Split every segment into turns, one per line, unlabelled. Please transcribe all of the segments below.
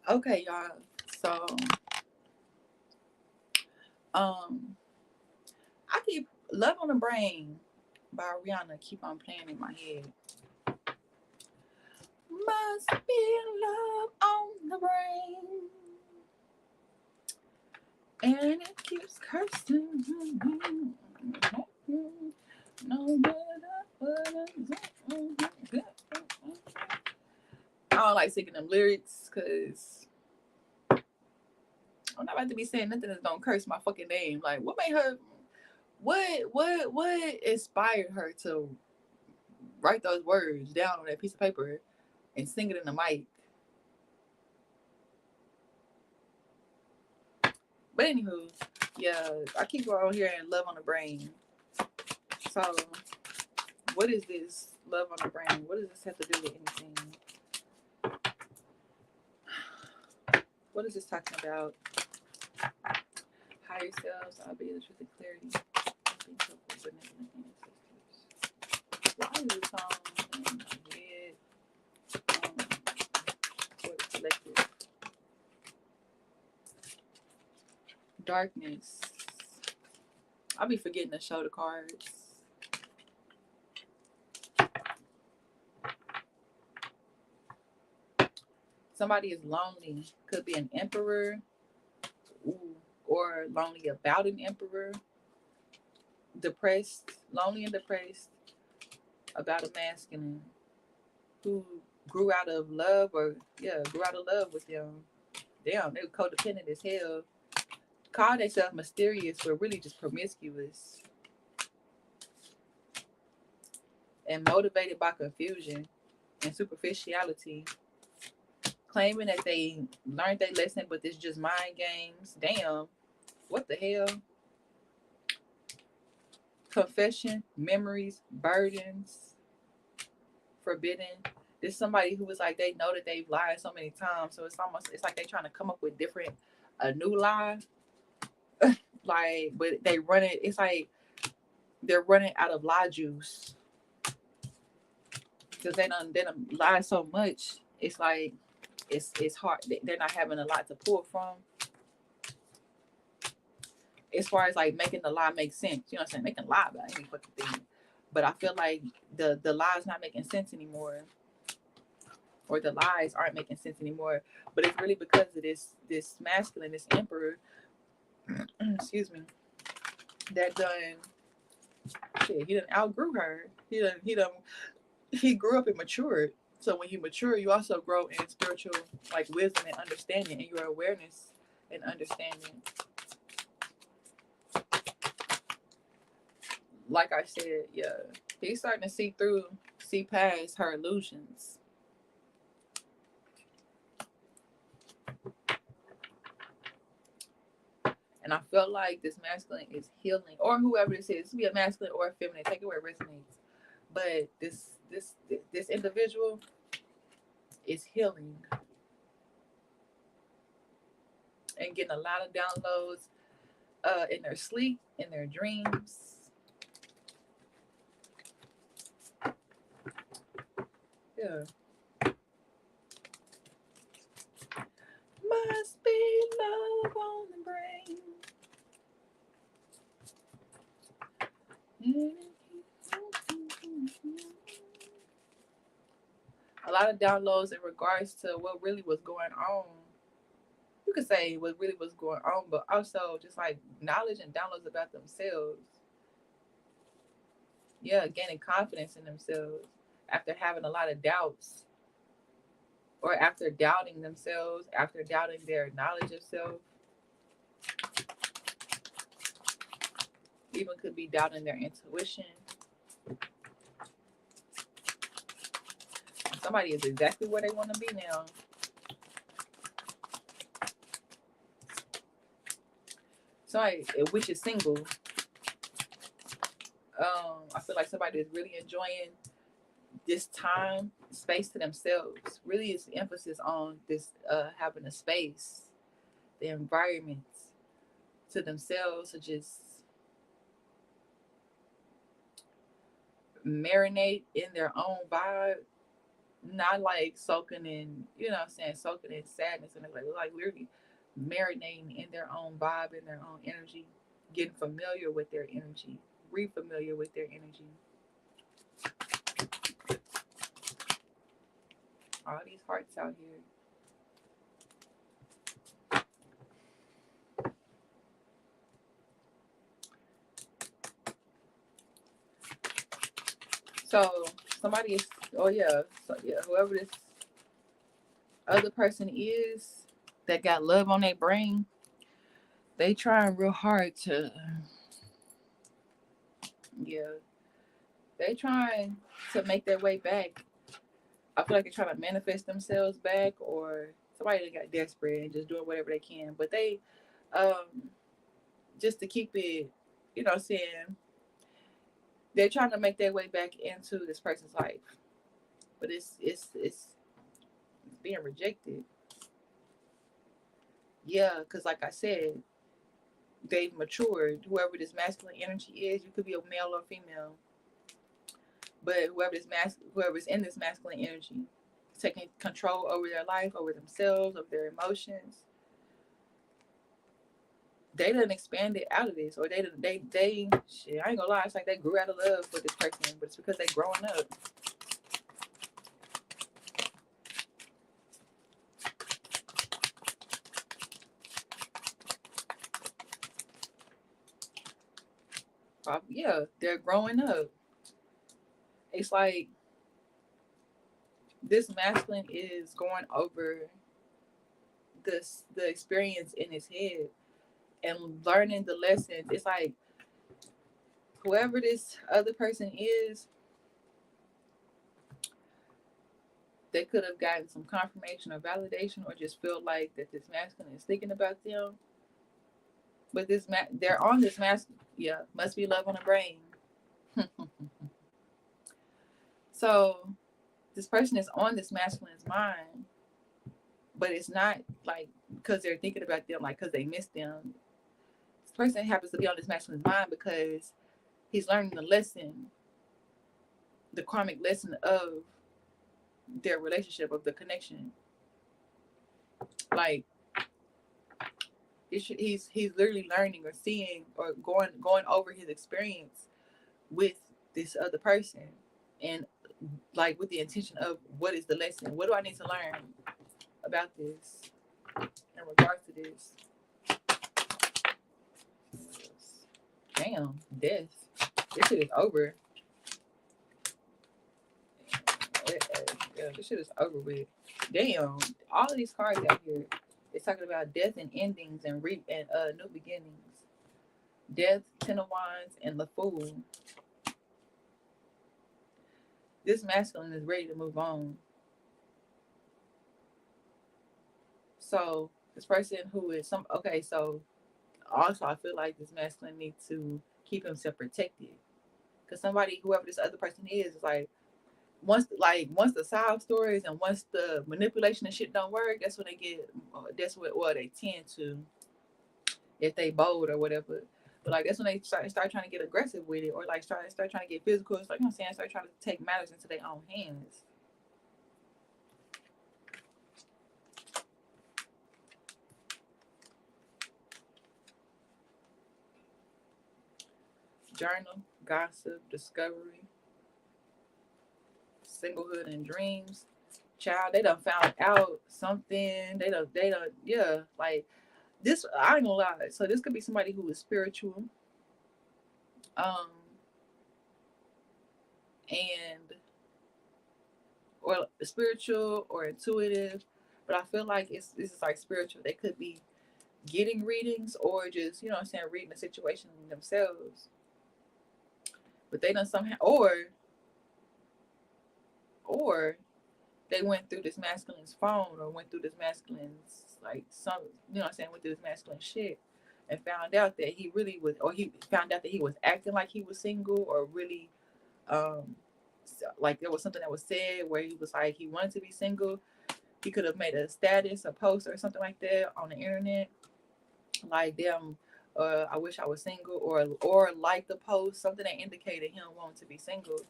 Okay, y'all. So, um, I keep "Love on the Brain" by Rihanna keep on playing in my head. Must be love on the brain, and it keeps cursing. No matter what. I don't like singing them lyrics because I'm not about to be saying nothing that's gonna curse my fucking name. Like, what made her? What inspired her to write those words down on that piece of paper and sing it in the mic? But anywho, yeah, I keep going here and "Love on the Brain." So, what is this "Love on the Brain"? What does this have to do with anything? What is this talking about? Higher selves, I'll be the truth and clarity. Being helpful, benevolent ancestors. Why is this song in my head? What collective? Darkness. I'll be forgetting to show the cards. Somebody is lonely. Could be an emperor. Ooh, or lonely about an emperor. Depressed. Lonely and depressed about a masculine who grew out of love, or yeah, grew out of love with them. Damn, they were codependent as hell. Call themselves mysterious, but really just promiscuous and motivated by confusion and superficiality, claiming that they learned their lesson, but it's just mind games. Damn, what the hell? Confession, memories, burdens, forbidden. There's somebody who was like, they know that they've lied so many times, so it's like they trying to come up with different a new lie. Like, but they run it. It's like they're running out of lie juice because they done lie so much. It's like it's hard. They're not having a lot to pull from as far as like making the lie make sense. You know what I'm saying? They can lie about any fucking thing, but I feel like the lie's not making sense anymore, or the lies aren't making sense anymore. But it's really because of this masculine, this emperor. Excuse me. That done shit. He done outgrew her. He grew up and matured. So when you mature, you also grow in spiritual like wisdom and understanding, and your awareness and understanding. Like I said, yeah, he's starting to see past her illusions. And I felt like this masculine is healing, or whoever this is, be a masculine or a feminine, take it where it resonates. But this individual is healing and getting a lot of downloads in their sleep, in their dreams. Yeah. Must be love on the brain. A lot of downloads in regards to what really was going on. You could say what really was going on, but also just like knowledge and downloads about themselves. Yeah, gaining confidence in themselves after having a lot of doubts, or after doubting themselves, after doubting their knowledge of self. Even could be doubting their intuition. Somebody is exactly where they want to be now. Somebody which is single. I feel like somebody is really enjoying this time, space to themselves. Really, is the emphasis on this having a space, the environment to themselves to just marinate in their own vibe, not like soaking in, you know what I'm saying, soaking in sadness and like literally marinating in their own vibe and their own energy, getting familiar with their energy, re-familiar with their energy. All these hearts out here. So somebody is, oh yeah, so yeah, whoever this other person is that got love on their brain, they trying real hard to, yeah, they trying to make their way back. I feel like they're trying to manifest themselves back, or somebody that got desperate and just doing whatever they can. But they, um, just to keep it, you know, saying they're trying to make their way back into this person's life, but it's being rejected. Yeah, because like I said, they've matured. Whoever this masculine energy is, you could be a male or female, but whoever's in this masculine energy, taking control over their life, over themselves, over their emotions, they done expanded out of this, or they shit. I ain't gonna lie, it's like they grew out of love for this person, but it's because they growing up. Yeah, they're growing up. It's like this masculine is going over the experience in his head and learning the lessons. It's like whoever this other person is, they could have gotten some confirmation or validation, or just feel like that this masculine is thinking about them. But they're on this masculine. Yeah, must be love on the brain. So this person is on this masculine's mind, but it's not like because they're thinking about them, like because they miss them. This person happens to be on this masculine's mind because he's learning the lesson, the karmic lesson of their relationship, of the connection. Like he's literally learning or seeing or going over his experience with this other person, and like with the intention of what is the lesson? What do I need to learn about this in regards to this? Damn, death. This shit is over. Yeah, this shit is over with. Damn, all of these cards out here, it's talking about death and endings and new beginnings. Death, Ten of Wands, and the Fool. This masculine is ready to move on. So this person who is so also I feel like this masculine needs to keep himself protected. Cause whoever this other person is like once the sob stories and once the manipulation and shit don't work, that's when they get they tend to, if they bold or whatever. But like that's when they start trying to get aggressive with it, or like start trying to get physical. It's like, you know what I'm saying, start trying to take matters into their own hands. Journal, gossip, discovery, singlehood and dreams. Child, they done found out something. They don't, yeah, like this, I ain't gonna lie. So this could be somebody who is spiritual, um, and or spiritual or intuitive, but I feel like this is like spiritual. They could be getting readings or just, you know what I'm saying, reading the situation themselves. But they done somehow or they went through this masculine's phone or went through this masculine's like some, you know what I'm saying, went through this masculine shit and found out that he really was, or he found out that he was acting like he was single, or really um like there was something that was said where he was like he wanted to be single. He could have made a status, a post or something like that on the internet, like them, I wish I was single, or like the post, something that indicated him wanting to be single,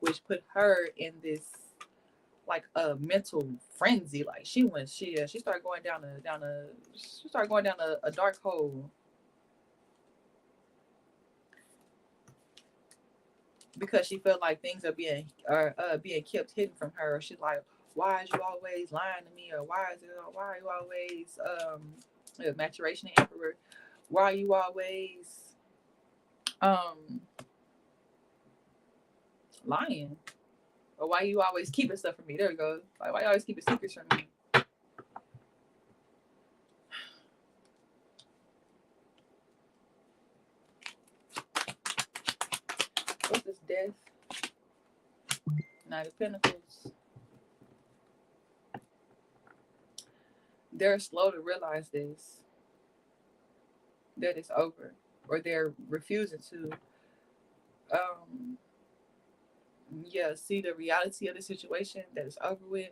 which put her in this like a mental frenzy. Like she started going down a dark hole because she felt like things are being kept hidden from her. She's like, why is you always lying to me, or why are you always maturation emperor? Why are you always um lying? Or why you always keeping stuff from me? There we go. Like, why you always keeping secrets from me? What's this? Death. Knight of Pentacles. They're slow to realize this, that it's over, or they're refusing to see the reality of the situation, that it's over with.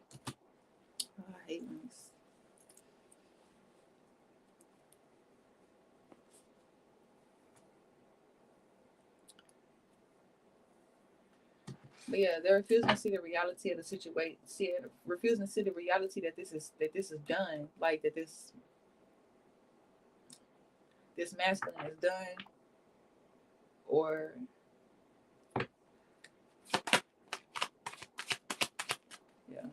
Oh, I hate this. But yeah, they're refusing to see the reality of the situation. Refusing to see the reality that this is done. Like that this masculine is done, or yeah.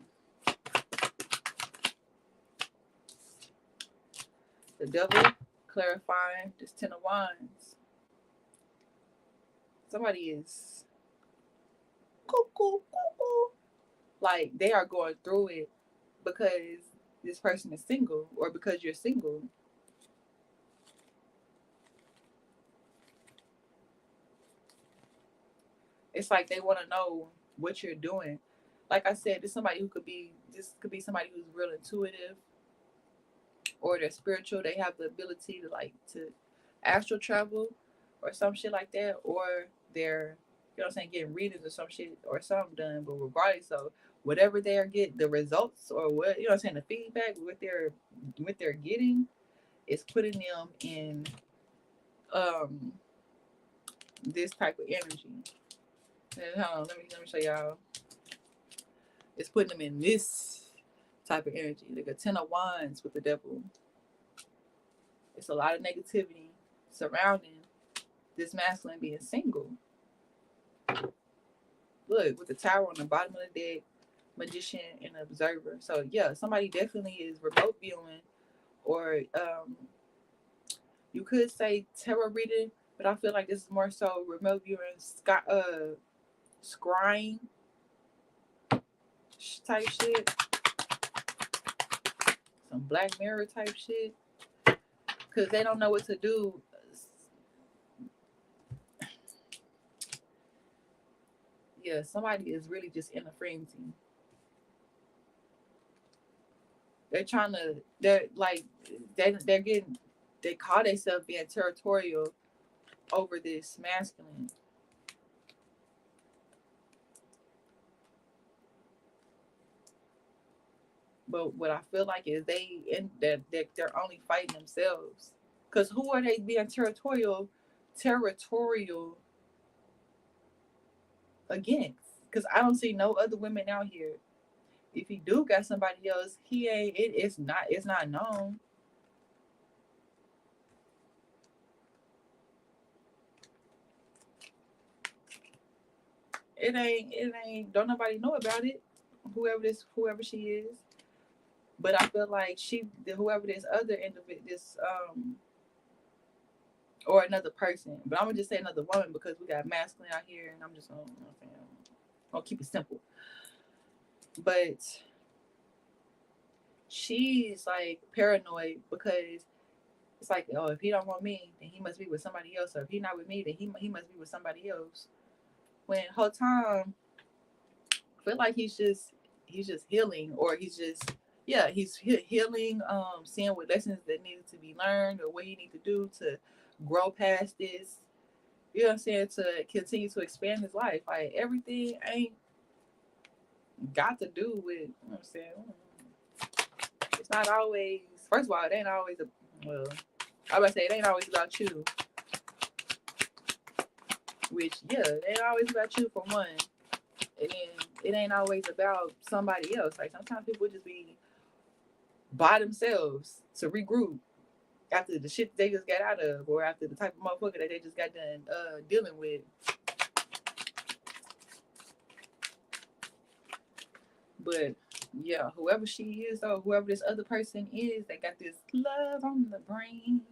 The devil clarifying this 10 of Wands. Somebody is cuckoo. Like they are going through it because this person is single, or because you're single. It's like they want to know what you're doing. Like I said, this could be somebody who's real intuitive, or they're spiritual. They have the ability to astral travel or some shit like that, or they're, you know what I'm saying, getting readings or some shit or something done. But regardless, so whatever they are getting, the results, or what, you know what I'm saying, the feedback, what they're getting is putting them in this type of energy. And hold on, let me show y'all. It's putting them in this type of energy. Like a 10 of Wands with the devil. It's a lot of negativity surrounding this masculine being single. Look, with the Tower on the bottom of the deck, Magician and Observer. So yeah, somebody definitely is remote viewing, or you could say tarot reading, but I feel like this is more so remote viewing, scrying type shit, some Black Mirror type shit, because they don't know what to do. Yeah, somebody is really just in a frenzy. They're trying to, they call themselves being territorial over this masculine. But what I feel like is they're only fighting themselves. Cause who are they being territorial against? Cause I don't see no other women out here. If he do got somebody else, he ain't. It's not known. It ain't. Don't nobody know about it. Whoever she is. But I feel like whoever this other individual, or another person. But I'm gonna just say another woman because we got masculine out here, and I'm just gonna keep it simple. But she's like paranoid because it's like, oh, if he don't want me, then he must be with somebody else. Or if he not with me, then he must be with somebody else. When whole time, I feel like he's just healing, or he's healing, seeing what lessons that needed to be learned, or what he need to do to grow past this. You know what I'm saying? To continue to expand his life. Like everything ain't got to do with, you know what I'm saying? It's not always, first of all, it ain't always I would say it ain't always about you. Which, yeah, it ain't always about you for one. And then it it ain't always about somebody else. Like sometimes people just be by themselves to regroup after the shit they just got out of, or after the type of motherfucker that they just got done dealing with. But yeah, whoever she is, or whoever this other person is, they got this love on the brain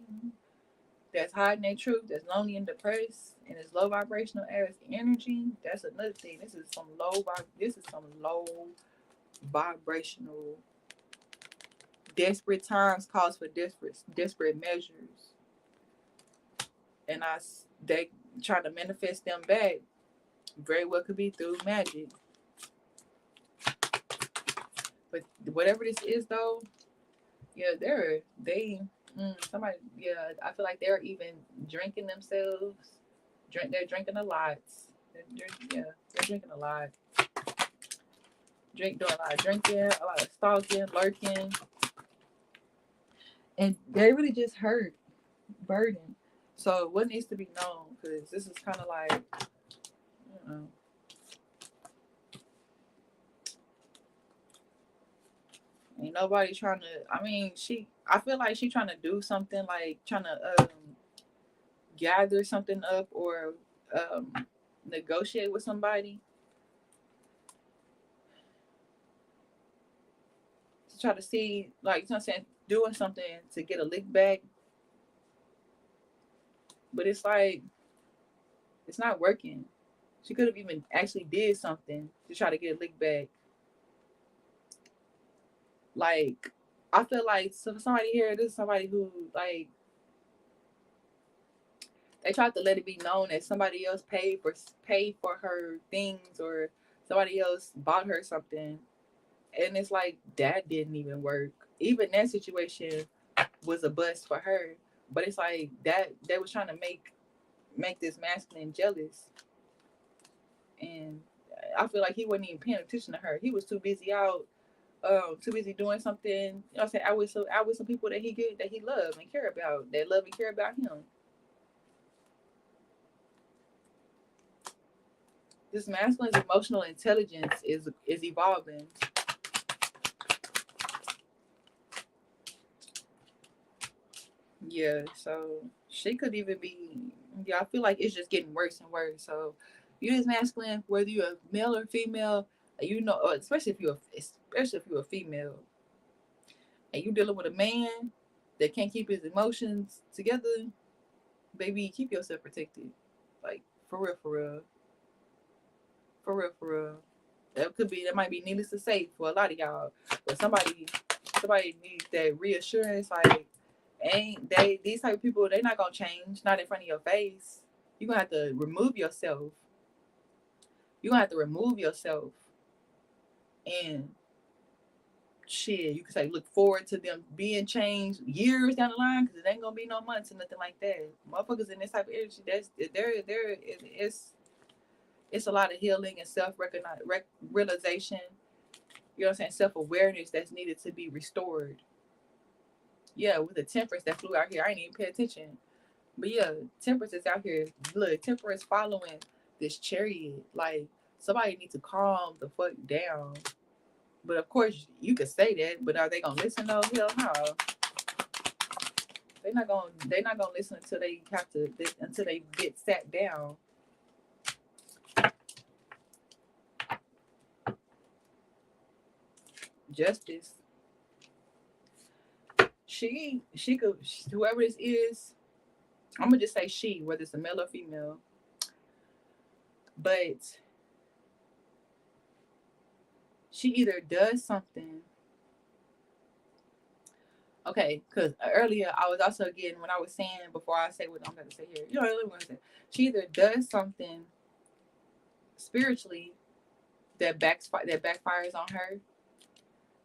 that's hiding their truth, that's lonely and depressed, and it's low vibrational ass energy. That's another thing. This is some low vibrational. Desperate times calls for desperate measures, and they try to manifest them back. Very well could be through magic, but whatever this is though, yeah, somebody, yeah, I feel like they're even drinking themselves. They're drinking a lot. They're drinking a lot. Doing a lot of drinking, a lot of stalking, lurking, and they really just hurt, burden. So what needs to be known? Because this is kind of like, you know, ain't nobody trying to. I mean, I feel like she trying to do something, like trying to gather something up, or negotiate with somebody to try to see, like, you know what I'm saying, doing something to get a lick back. But it's like, it's not working. She could have even actually did something to try to get a lick back. Like, I feel like somebody here, this is somebody who, like, they tried to let it be known that somebody else paid for her things, or somebody else bought her something, and it's like that didn't even work. Even that situation was a bust for her, but it's like that they was trying to make this masculine jealous, and I feel like he wasn't even paying attention to her. He was too busy out, too busy doing something. You know what I'm saying? I with some people that he love and care about, that love and care about him. This masculine's emotional intelligence is evolving. Yeah, so she could even be. Yeah, I feel like it's just getting worse and worse. So you as masculine, whether you're a male or female, you know, especially if you're a female, and you dealing with a man that can't keep his emotions together, baby, keep yourself protected. Like, for real, for real, for real, for real. That might be needless to say for a lot of y'all, but somebody needs that reassurance. Like, ain't they these type of people? They not gonna change. Not in front of your face. You gonna have to remove yourself. You gonna have to remove yourself, and shit. You can say look forward to them being changed years down the line, because it ain't gonna be no months or nothing like that. Motherfuckers in this type of energy, it's a lot of healing and realization. You know what I'm saying? Self awareness that's needed to be restored. Yeah, with the temperance that flew out here, I ain't even pay attention. But yeah, temperance is out here. Look, temperance following this chariot. Like, somebody needs to calm the fuck down. But of course, you could say that. But are they gonna listen? No, hell no. They're not gonna. They're not gonna listen until they get sat down. Justice. She could, whoever this is. I'm gonna just say she, whether it's a male or female. But she either does something. Okay, because earlier I was also getting, when I was saying, before I say what I'm going to say here, you know what I'm saying? She either does something spiritually that backfires on her,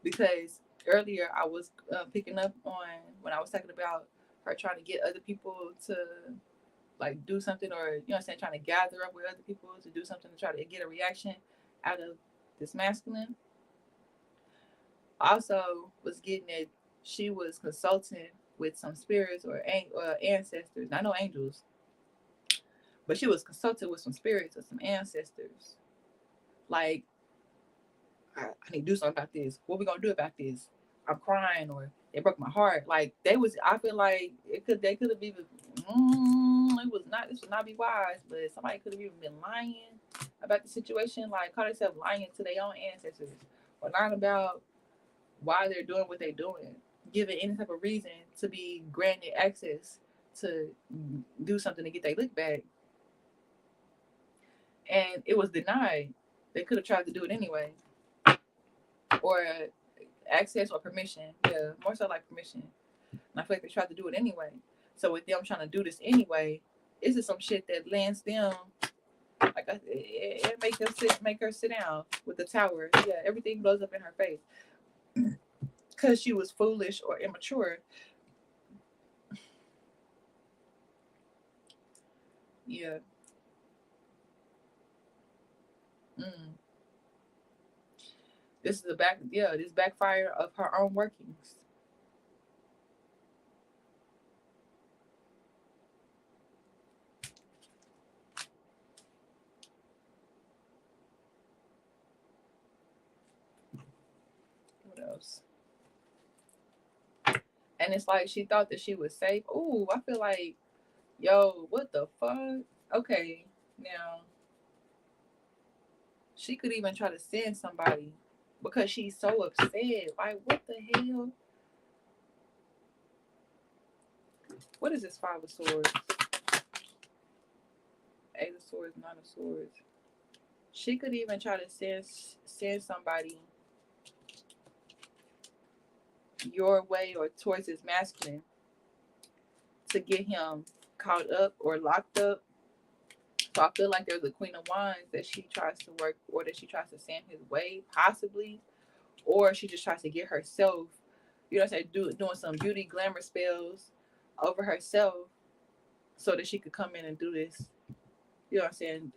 because earlier I was picking up on when I was talking about her trying to get other people to like do something, or, you know what I'm saying, trying to gather up with other people to do something to try to get a reaction out of this masculine. Also was getting that she was consulting with some spirits or ancestors. Not no angels, but she was consulting with some spirits or some ancestors. Like, I need to do something about this. What we gonna do about this? I'm crying, or it broke my heart. Like they was, I feel like they could have even, it was not, this would not be wise, but somebody could have even been lying about the situation, like call themselves lying to their own ancestors, or lying about why they're doing what they're doing, giving any type of reason to be granted access to do something to get their lick back, and it was denied. They could have tried to do it anyway, or access or permission. Yeah, more so like permission. And I feel like they tried to do it anyway. So with them trying to do this anyway, it's just some shit that lands them. Like it make her sit down with the tower. Yeah, everything blows up in her face because she was foolish or immature. Yeah. Mm. This is the back. Yeah, this backfire of her own workings. What else? And it's like she thought that she was safe. Ooh, I feel like, yo, what the fuck? Okay, now she could even try to send somebody because she's so upset. Like, what the hell? What is this Five of Swords? Eight of Swords, Nine of Swords. She could even try to send somebody your way or towards his masculine to get him caught up or locked up. So I feel like there's a Queen of Wands that she tries to work, or that she tries to send his way, possibly, or she just tries to get herself, you know what I'm saying, doing some beauty glamour spells over herself so that she could come in and do this. You know what I'm saying?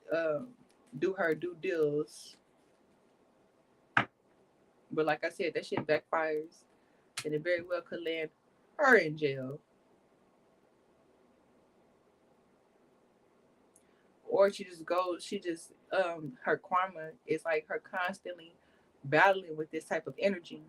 Do her due deals. But like I said, that shit backfires, and it very well could land her in jail. Or she just her karma is like her constantly battling with this type of energy.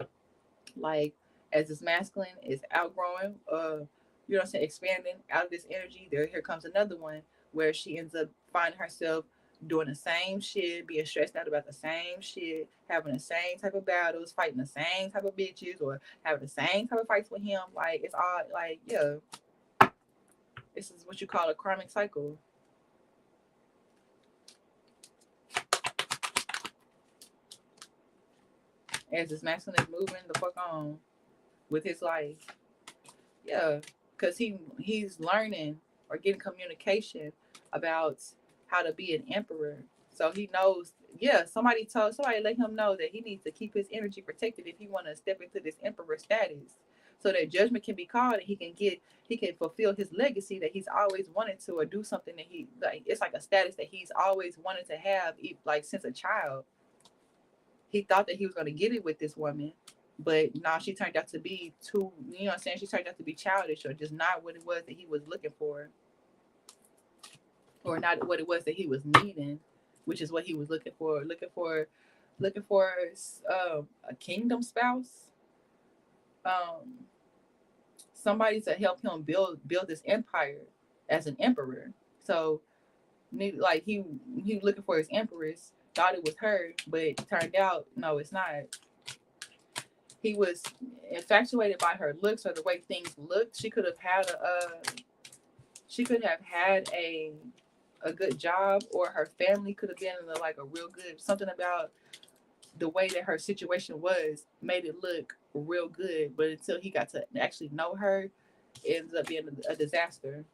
Like as this masculine is outgrowing, you know what I'm saying, expanding out of this energy, here comes another one where she ends up finding herself doing the same shit, being stressed out about the same shit, having the same type of battles, fighting the same type of bitches, or having the same type of fights with him. Like it's all like, yeah, this is what you call a karmic cycle. As this masculine is moving the fuck on with his life. Yeah, because he's learning or getting communication about how to be an emperor. So he knows. Yeah, somebody let him know that he needs to keep his energy protected if he want to step into this emperor status, so that judgment can be called and he can fulfill his legacy that he's always wanted to, or do something that he like. It's like a status that he's always wanted to have, like since a child. He thought that he was going to get it with this woman, but now she turned out to be too, you know what I'm saying? She turned out to be childish, or just not what it was that he was looking for, or not what it was that he was needing, which is what he was looking for. Looking for a kingdom spouse, um, somebody to help him build this empire as an emperor. So, like he was looking for his empress, thought it was her, but it turned out no, it's not. He was infatuated by her looks or the way things looked. She could have had a good job, or her family could have been in like a real good something about the way that her situation was made it look real good. But until he got to actually know her, it ends up being a disaster.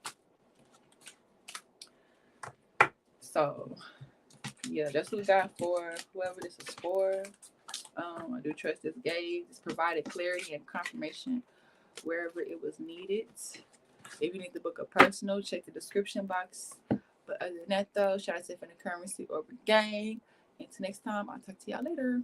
So yeah, that's what we got for whoever this is for. I do trust this gauge. It's provided clarity and confirmation wherever it was needed. If you need to book a personal, check the description box. But other than that, though, shout out to Infinite Currency or Gang. Until next time, I'll talk to y'all later.